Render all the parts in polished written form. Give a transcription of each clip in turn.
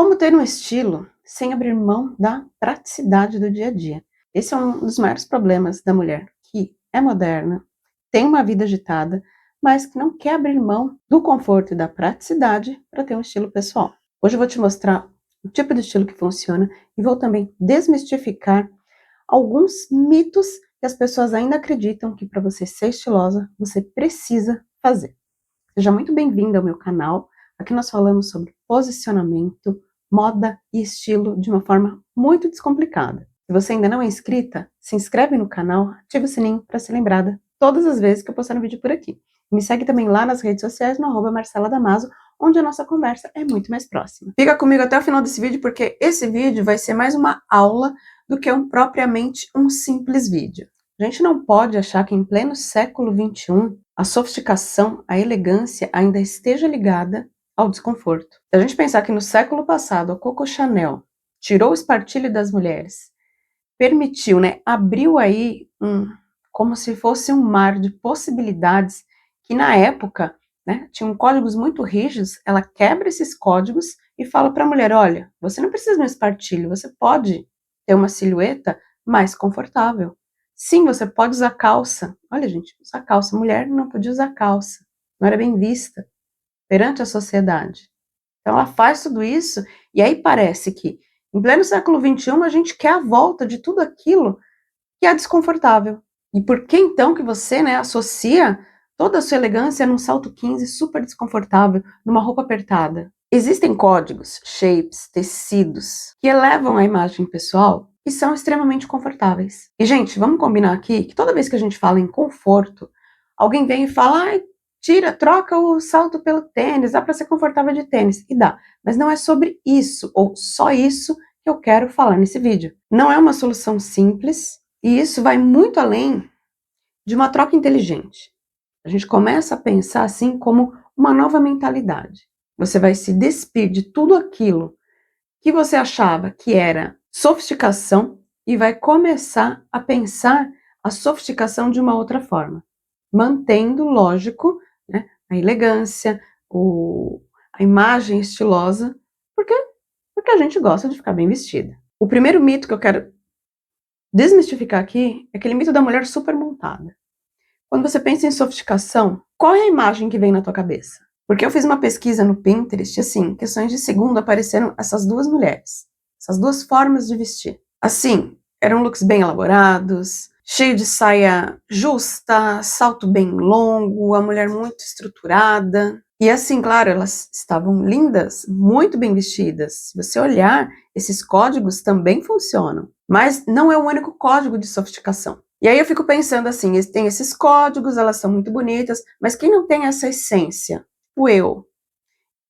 Como ter um estilo sem abrir mão da praticidade do dia a dia? Esse é um dos maiores problemas da mulher, que é moderna, tem uma vida agitada, mas que não quer abrir mão do conforto e da praticidade para ter um estilo pessoal. Hoje eu vou te mostrar o tipo de estilo que funciona e vou também desmistificar alguns mitos que as pessoas ainda acreditam que para você ser estilosa, você precisa fazer. Seja muito bem-vinda ao meu canal. Aqui nós falamos sobre posicionamento, moda e estilo de uma forma muito descomplicada. Se você ainda não é inscrita, se inscreve no canal, ativa o sininho para ser lembrada todas as vezes que eu postar um vídeo por aqui. Me segue também lá nas redes sociais no @marceladamaso, onde a nossa conversa é muito mais próxima. Fica comigo até o final desse vídeo, porque esse vídeo vai ser mais uma aula do que propriamente um simples vídeo. A gente não pode achar que em pleno século XXI a sofisticação, a elegância ainda esteja ligada ao desconforto. Se a gente pensar que no século passado a Coco Chanel tirou o espartilho das mulheres, permitiu, abriu aí como se fosse um mar de possibilidades que na época, tinham códigos muito rígidos, ela quebra esses códigos e fala para a mulher, olha, você não precisa de um espartilho, você pode ter uma silhueta mais confortável. Sim, você pode usar calça. Olha, gente, usar calça. Mulher não podia usar calça. Não era bem vista perante a sociedade. Então ela faz tudo isso e aí parece que em pleno século XXI a gente quer a volta de tudo aquilo que é desconfortável. E por que então que você, associa toda a sua elegância num salto 15 super desconfortável, numa roupa apertada? Existem códigos, shapes, tecidos que elevam a imagem pessoal e são extremamente confortáveis. E, gente, vamos combinar aqui que toda vez que a gente fala em conforto, alguém vem e fala, ai, troca o salto pelo tênis, dá para ser confortável de tênis. E dá, mas não é sobre isso, ou só isso que eu quero falar nesse vídeo. Não é uma solução simples, e isso vai muito além de uma troca inteligente. A gente começa a pensar assim como uma nova mentalidade. Você vai se despir de tudo aquilo que você achava que era sofisticação e vai começar a pensar a sofisticação de uma outra forma, mantendo, lógico, a elegância, a imagem estilosa, porque a gente gosta de ficar bem vestida. O primeiro mito que eu quero desmistificar aqui é aquele mito da mulher super montada. Quando você pensa em sofisticação, qual é a imagem que vem na tua cabeça? Porque eu fiz uma pesquisa no Pinterest, assim, questões de segundo apareceram essas duas mulheres, essas duas formas de vestir. Assim, eram looks bem elaborados, cheio de saia justa, salto bem longo, a mulher muito estruturada. E assim, claro, elas estavam lindas, muito bem vestidas. Se você olhar, esses códigos também funcionam. Mas não é o único código de sofisticação. E aí eu fico pensando assim, tem esses códigos, elas são muito bonitas, mas quem não tem essa essência?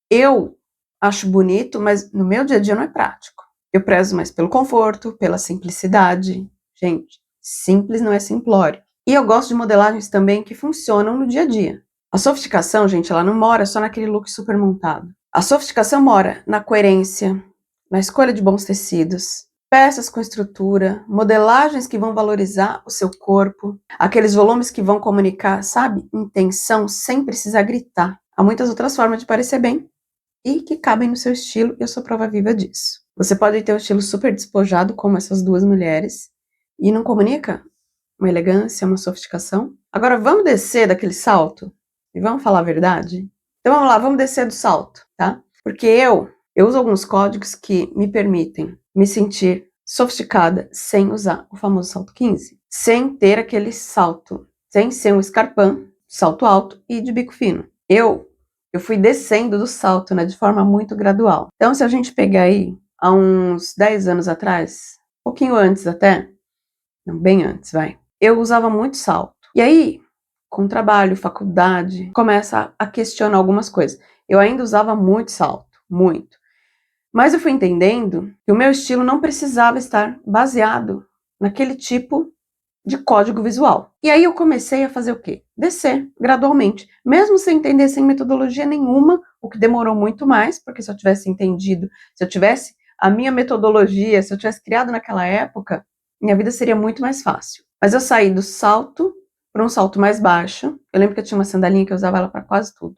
Eu acho bonito, mas no meu dia a dia não é prático. Eu prezo mais pelo conforto, pela simplicidade. Gente, simples não é simplório. E eu gosto de modelagens também que funcionam no dia a dia. A sofisticação, gente, ela não mora só naquele look super montado. A sofisticação mora na coerência, na escolha de bons tecidos, peças com estrutura, modelagens que vão valorizar o seu corpo, aqueles volumes que vão comunicar, sabe, intenção sem precisar gritar. Há muitas outras formas de parecer bem e que cabem no seu estilo, e eu sou prova viva disso. Você pode ter um estilo super despojado, como essas duas mulheres, e não comunica uma elegância, uma sofisticação. Agora vamos descer daquele salto e vamos falar a verdade? Então vamos lá, vamos descer do salto, tá? Porque eu uso alguns códigos que me permitem me sentir sofisticada sem usar o famoso salto 15, sem ter aquele salto, sem ser um escarpão, salto alto e de bico fino. Eu fui descendo do salto, de forma muito gradual. Então, se a gente pegar aí, há uns 10 anos atrás, um pouquinho antes até, não, bem antes, eu usava muito salto. E aí, com trabalho, faculdade, começa a questionar algumas coisas. Eu ainda usava muito salto, muito. Mas eu fui entendendo que o meu estilo não precisava estar baseado naquele tipo de código visual. E aí eu comecei a fazer o quê? Descer gradualmente, mesmo sem entender, sem metodologia nenhuma, o que demorou muito mais, porque se eu tivesse entendido, se eu tivesse a minha metodologia, se eu tivesse criado naquela época, minha vida seria muito mais fácil. Mas eu saí do salto para um salto mais baixo. Eu lembro que eu tinha uma sandalinha que eu usava ela para quase tudo.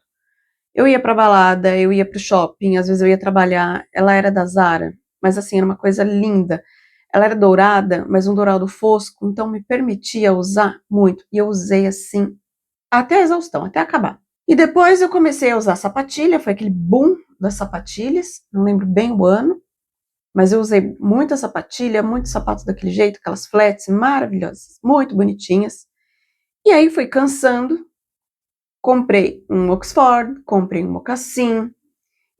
Eu ia pra balada, eu ia pro shopping, às vezes eu ia trabalhar. Ela era da Zara, mas assim, era uma coisa linda. Ela era dourada, mas um dourado fosco, então me permitia usar muito. E eu usei assim, até a exaustão, até acabar. E depois eu comecei a usar sapatilha, foi aquele boom das sapatilhas, não lembro bem o ano, mas eu usei muita sapatilha, muitos sapatos daquele jeito, aquelas flats maravilhosas, muito bonitinhas. E aí fui cansando, comprei um Oxford, comprei um mocassim,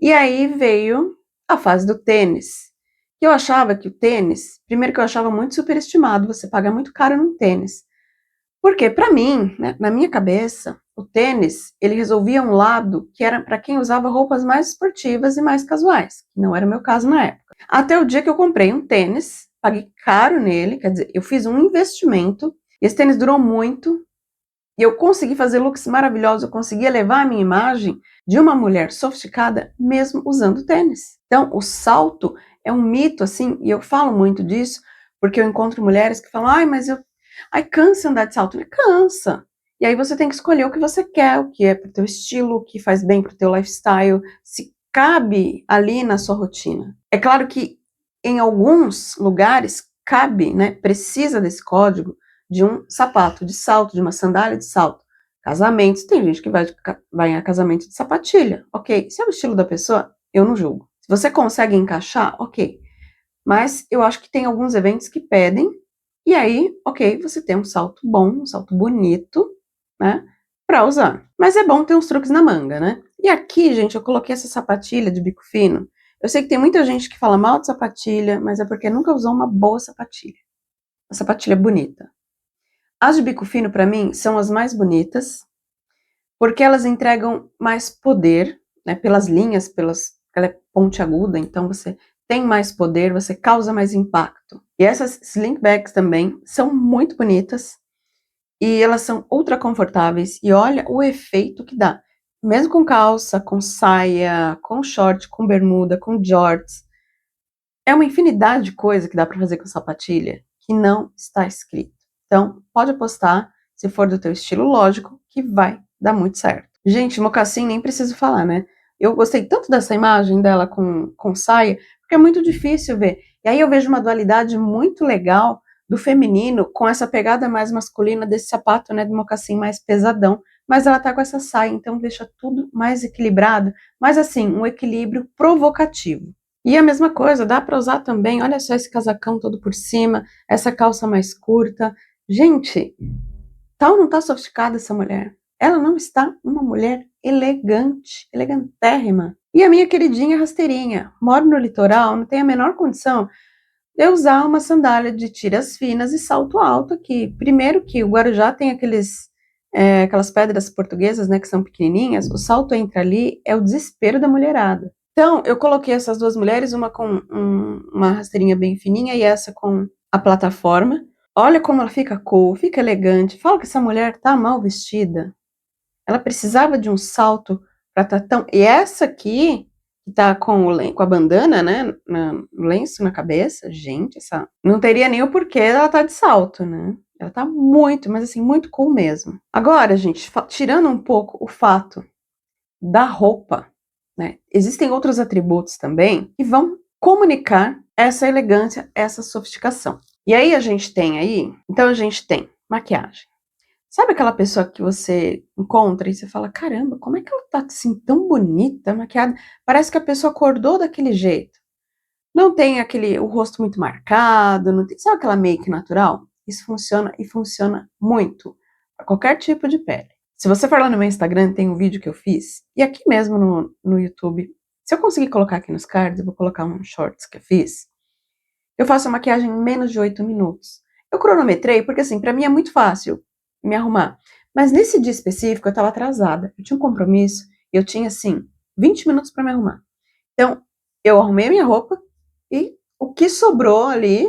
e aí veio a fase do tênis. Eu achava que o tênis, primeiro que eu achava muito superestimado, você paga muito caro num tênis. Porque para mim, né, na minha cabeça, o tênis, ele resolvia um lado que era para quem usava roupas mais esportivas e mais casuais, que não era o meu caso na época. Até o dia que eu comprei um tênis, paguei caro nele, quer dizer, eu fiz um investimento, esse tênis durou muito, e eu consegui fazer looks maravilhosos, eu consegui elevar a minha imagem de uma mulher sofisticada mesmo usando tênis. Então, o salto é um mito, assim, e eu falo muito disso, porque eu encontro mulheres que falam, ai, cansa andar de salto. Cansa. E aí você tem que escolher o que você quer, o que é pro teu estilo, o que faz bem pro teu lifestyle, se cabe ali na sua rotina. É claro que em alguns lugares cabe, né, precisa desse código, de um sapato de salto, de uma sandália de salto. Casamentos, tem gente que vai a casamento de sapatilha, ok. Se é o estilo da pessoa, eu não julgo. Se você consegue encaixar, ok. Mas eu acho que tem alguns eventos que pedem, e aí, ok, você tem um salto bom, um salto bonito, né, pra usar. Mas é bom ter uns truques na manga, né? E aqui, gente, eu coloquei essa sapatilha de bico fino. Eu sei que tem muita gente que fala mal de sapatilha, mas é porque nunca usou uma boa sapatilha. Uma sapatilha bonita. As de bico fino, para mim, são as mais bonitas, porque elas entregam mais poder, né, pelas linhas, ela é pontiaguda, então você tem mais poder, você causa mais impacto. E essas slinkbacks também são muito bonitas, e elas são ultra confortáveis, e olha o efeito que dá. Mesmo com calça, com saia, com short, com bermuda, com jorts, é uma infinidade de coisa que dá para fazer com sapatilha, que não está escrito. Então, pode apostar, se for do teu estilo, lógico, que vai dar muito certo. Gente, mocassim nem preciso falar, né? Eu gostei tanto dessa imagem dela com saia, porque é muito difícil ver. E aí eu vejo uma dualidade muito legal do feminino com essa pegada mais masculina desse sapato, né, do mocassim mais pesadão, mas ela tá com essa saia, então deixa tudo mais equilibrado, mas assim, um equilíbrio provocativo. E a mesma coisa, dá para usar também, olha só esse casacão todo por cima, essa calça mais curta. Gente, tá ou não tá sofisticada essa mulher? Ela não está uma mulher elegante, elegantérrima. E a minha queridinha rasteirinha, moro no litoral, não tem a menor condição de eu usar uma sandália de tiras finas e salto alto aqui. Primeiro que o Guarujá tem aquelas pedras portuguesas, né, que são pequenininhas, o salto entra ali, é o desespero da mulherada. Então, eu coloquei essas duas mulheres, uma com uma rasteirinha bem fininha e essa com a plataforma. Olha como ela fica cool, fica elegante. Fala que essa mulher tá mal vestida. Ela precisava de um salto para estar tão. E essa aqui, que tá com a bandana, né? No lenço na cabeça, gente, essa. Não teria nem o porquê ela tá de salto, né? Ela tá muito, mas assim, muito cool mesmo. Agora, gente, tirando um pouco o fato da roupa, né? Existem outros atributos também que vão comunicar essa elegância, essa sofisticação. E aí então a gente tem maquiagem. Sabe aquela pessoa que você encontra e você fala, caramba, como é que ela tá assim tão bonita, maquiada? Parece que a pessoa acordou daquele jeito. Não tem o rosto muito marcado, não tem, sabe aquela make natural? Isso funciona e funciona muito para qualquer tipo de pele. Se você for lá no meu Instagram, tem um vídeo que eu fiz, e aqui mesmo no YouTube, se eu conseguir colocar aqui nos cards, eu vou colocar um shorts que eu fiz. Eu faço a maquiagem em menos de 8 minutos. Eu cronometrei porque, assim, pra mim é muito fácil me arrumar. Mas nesse dia específico, eu tava atrasada. Eu tinha um compromisso e eu tinha, assim, 20 minutos pra me arrumar. Então, eu arrumei a minha roupa e o que sobrou ali,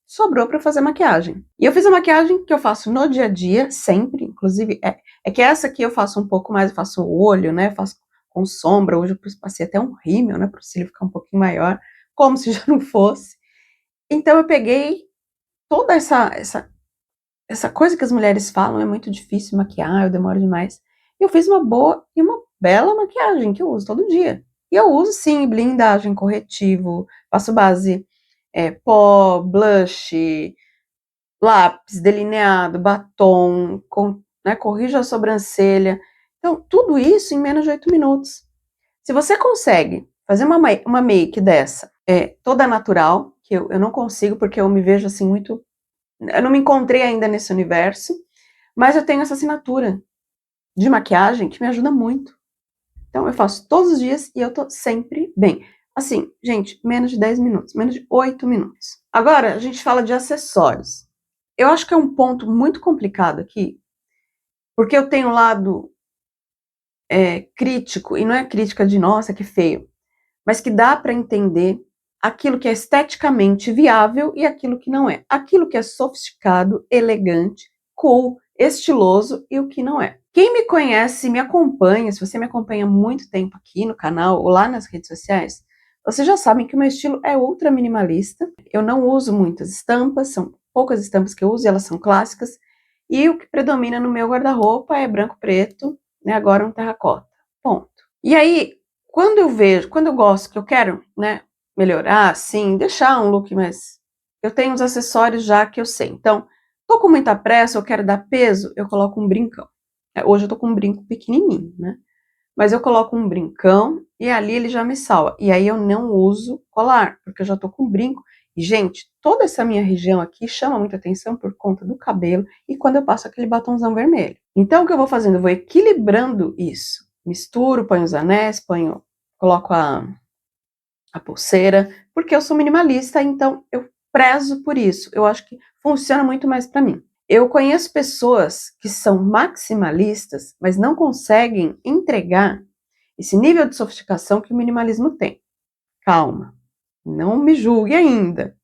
sobrou pra fazer maquiagem. E eu fiz a maquiagem que eu faço no dia a dia, sempre. Inclusive, é que essa aqui eu faço um pouco mais, eu faço o olho, né? Eu faço com sombra. Hoje eu passei até um rímel, né? Pro cílio ficar um pouquinho maior, como se já não fosse. Então eu peguei toda essa coisa que as mulheres falam, é muito difícil maquiar, eu demoro demais. Eu fiz uma boa e uma bela maquiagem que eu uso todo dia. E eu uso sim blindagem, corretivo, passo base, pó, blush, lápis, delineado, batom, corrijo a sobrancelha. Então, tudo isso em menos de 8 minutos. Se você consegue fazer uma make dessa, toda natural, que eu não consigo porque eu me vejo assim muito... Eu não me encontrei ainda nesse universo, mas eu tenho essa assinatura de maquiagem que me ajuda muito. Então, eu faço todos os dias e eu tô sempre bem. Assim, gente, menos de 10 minutos, menos de 8 minutos. Agora, a gente fala de acessórios. Eu acho que é um ponto muito complicado aqui, porque eu tenho um lado crítico, e não é crítica de, nossa, que feio, mas que dá para entender aquilo que é esteticamente viável e aquilo que não é. Aquilo que é sofisticado, elegante, cool, estiloso e o que não é. Quem me conhece, me acompanha, se você me acompanha há muito tempo aqui no canal ou lá nas redes sociais, vocês já sabem que o meu estilo é ultra minimalista. Eu não uso muitas estampas, são poucas estampas que eu uso e elas são clássicas. E o que predomina no meu guarda-roupa é branco, preto, né, agora um terracota. Ponto. E aí, quando eu gosto, que eu quero, né, melhorar, assim, deixar um look mais... Eu tenho os acessórios já que eu sei. Então, tô com muita pressa, eu quero dar peso, eu coloco um brincão. Hoje eu tô com um brinco pequenininho, né? Mas eu coloco um brincão e ali ele já me salva. E aí eu não uso colar, porque eu já tô com um brinco. E, gente, toda essa minha região aqui chama muita atenção por conta do cabelo e quando eu passo aquele batonzão vermelho. Então, o que eu vou fazendo? Eu vou equilibrando isso. Misturo, ponho os anéis, coloco a pulseira, porque eu sou minimalista, então eu prezo por isso. Eu acho que funciona muito mais para mim. Eu conheço pessoas que são maximalistas, mas não conseguem entregar esse nível de sofisticação que o minimalismo tem. Calma, não me julgue ainda.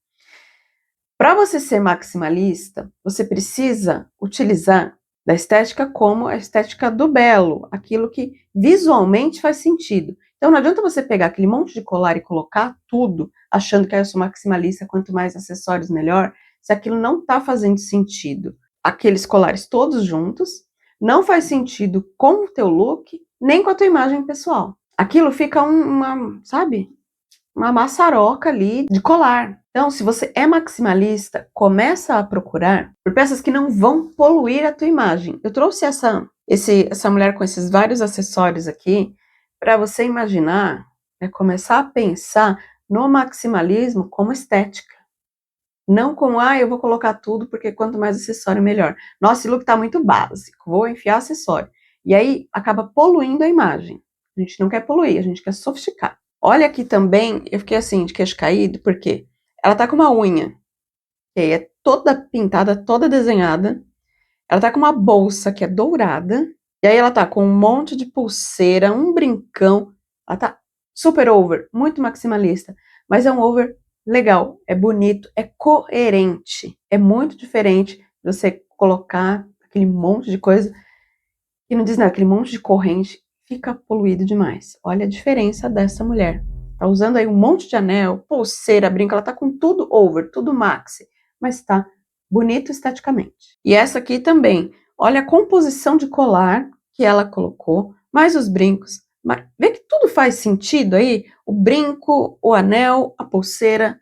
Para você ser maximalista, você precisa utilizar da estética como a estética do belo, aquilo que visualmente faz sentido. Então não adianta você pegar aquele monte de colar e colocar tudo, achando que eu sou maximalista, quanto mais acessórios melhor, se aquilo não está fazendo sentido. Aqueles colares todos juntos, não faz sentido com o teu look, nem com a tua imagem pessoal. Aquilo fica sabe? Uma maçaroca ali de colar. Então, se você é maximalista, começa a procurar por peças que não vão poluir a tua imagem. Eu trouxe essa mulher com esses vários acessórios aqui para você imaginar, começar a pensar no maximalismo como estética. Não como, eu vou colocar tudo porque quanto mais acessório, melhor. Nossa, esse look tá muito básico, vou enfiar acessório. E aí acaba poluindo a imagem. A gente não quer poluir, a gente quer sofisticar. Olha aqui também, eu fiquei assim, de queixo caído, porque ela tá com uma unha, que é toda pintada, toda desenhada. Ela tá com uma bolsa que é dourada. E aí ela tá com um monte de pulseira, um brincão. Ela tá super over, muito maximalista. Mas é um over legal, é bonito, é coerente. É muito diferente de você colocar aquele monte de coisa e não diz nada, aquele monte de corrente fica poluído demais. Olha a diferença dessa mulher. Tá usando aí um monte de anel, pulseira, brinco, ela tá com tudo over, tudo maxi, mas tá bonito esteticamente. E essa aqui também, olha a composição de colar que ela colocou, mais os brincos. Vê que tudo faz sentido aí? O brinco, o anel, a pulseira,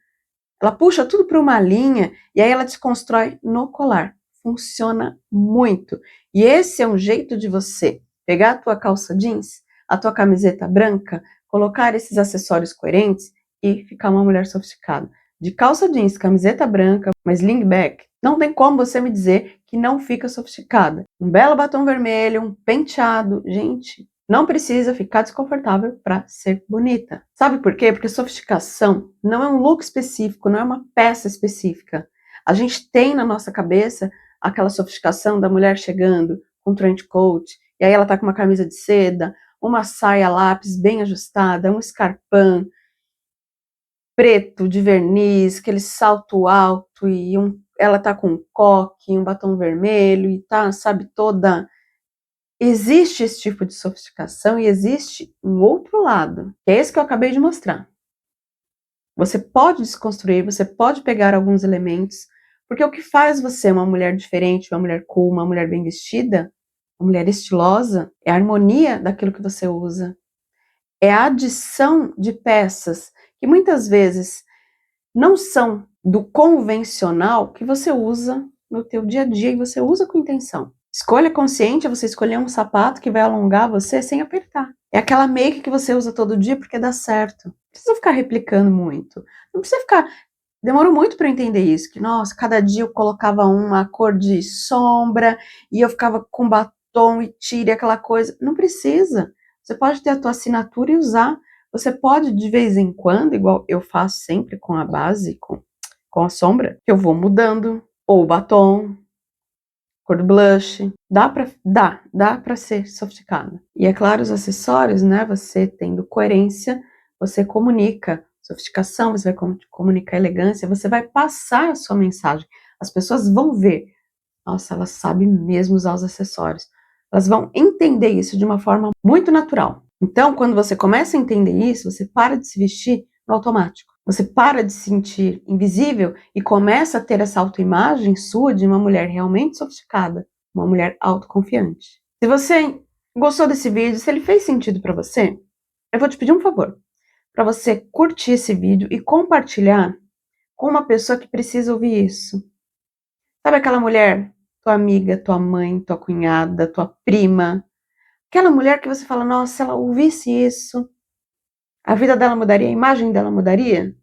ela puxa tudo para uma linha e aí ela desconstrói no colar. Funciona muito. E esse é um jeito de você pegar a tua calça jeans, a tua camiseta branca, colocar esses acessórios coerentes e ficar uma mulher sofisticada. De calça jeans, camiseta branca, uma sling bag, não tem como você me dizer que não fica sofisticada. Um belo batom vermelho, um penteado, gente, não precisa ficar desconfortável para ser bonita. Sabe por quê? Porque sofisticação não é um look específico, não é uma peça específica. A gente tem na nossa cabeça aquela sofisticação da mulher chegando com um trench coat, e aí ela tá com uma camisa de seda, uma saia lápis bem ajustada, um escarpão preto de verniz, aquele salto alto e ela tá com um coque, um batom vermelho e tá, sabe, toda... Existe esse tipo de sofisticação e existe um outro lado, que é esse que eu acabei de mostrar. Você pode desconstruir, você pode pegar alguns elementos, porque o que faz você uma mulher diferente, uma mulher cool, uma mulher bem vestida, Uma mulher estilosa é a harmonia daquilo que você usa. É a adição de peças que muitas vezes não são do convencional que você usa no teu dia a dia e você usa com intenção. Escolha consciente é você escolher um sapato que vai alongar você sem apertar. É aquela make que você usa todo dia porque dá certo. Não precisa ficar replicando muito. Não precisa ficar... Demorou muito para entender isso, que, nossa, cada dia eu colocava uma cor de sombra e eu ficava com batom e tira aquela coisa. Não precisa. Você pode ter a tua assinatura e usar. Você pode, de vez em quando, igual eu faço sempre com a base, com a sombra, que eu vou mudando. Ou o batom, cor do blush. Dá pra ser sofisticada. E é claro, os acessórios, né? Você tendo coerência, você comunica sofisticação, você vai comunicar elegância, você vai passar a sua mensagem. As pessoas vão ver, nossa, ela sabe mesmo usar os acessórios. Elas vão entender isso de uma forma muito natural. Então, quando você começa a entender isso, você para de se vestir no automático. Você para de se sentir invisível e começa a ter essa autoimagem sua de uma mulher realmente sofisticada, uma mulher autoconfiante. Se você gostou desse vídeo, se ele fez sentido para você, eu vou te pedir um favor, para você curtir esse vídeo e compartilhar com uma pessoa que precisa ouvir isso. Sabe aquela mulher, tua amiga, tua mãe, tua cunhada, tua prima, aquela mulher que você fala, nossa, se ela ouvisse isso, a vida dela mudaria, a imagem dela mudaria?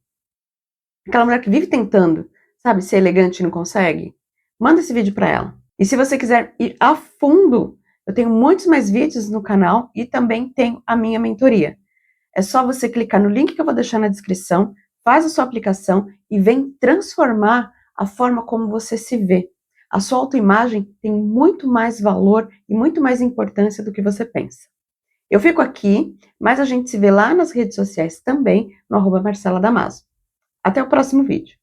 Aquela mulher que vive tentando, sabe, ser elegante e não consegue? Manda esse vídeo para ela. E se você quiser ir a fundo, eu tenho muitos mais vídeos no canal e também tenho a minha mentoria. É só você clicar no link que eu vou deixar na descrição, faz a sua aplicação e vem transformar a forma como você se vê. A sua autoimagem tem muito mais valor e muito mais importância do que você pensa. Eu fico aqui, mas a gente se vê lá nas redes sociais também, no @Marcela Damasio. Até o próximo vídeo.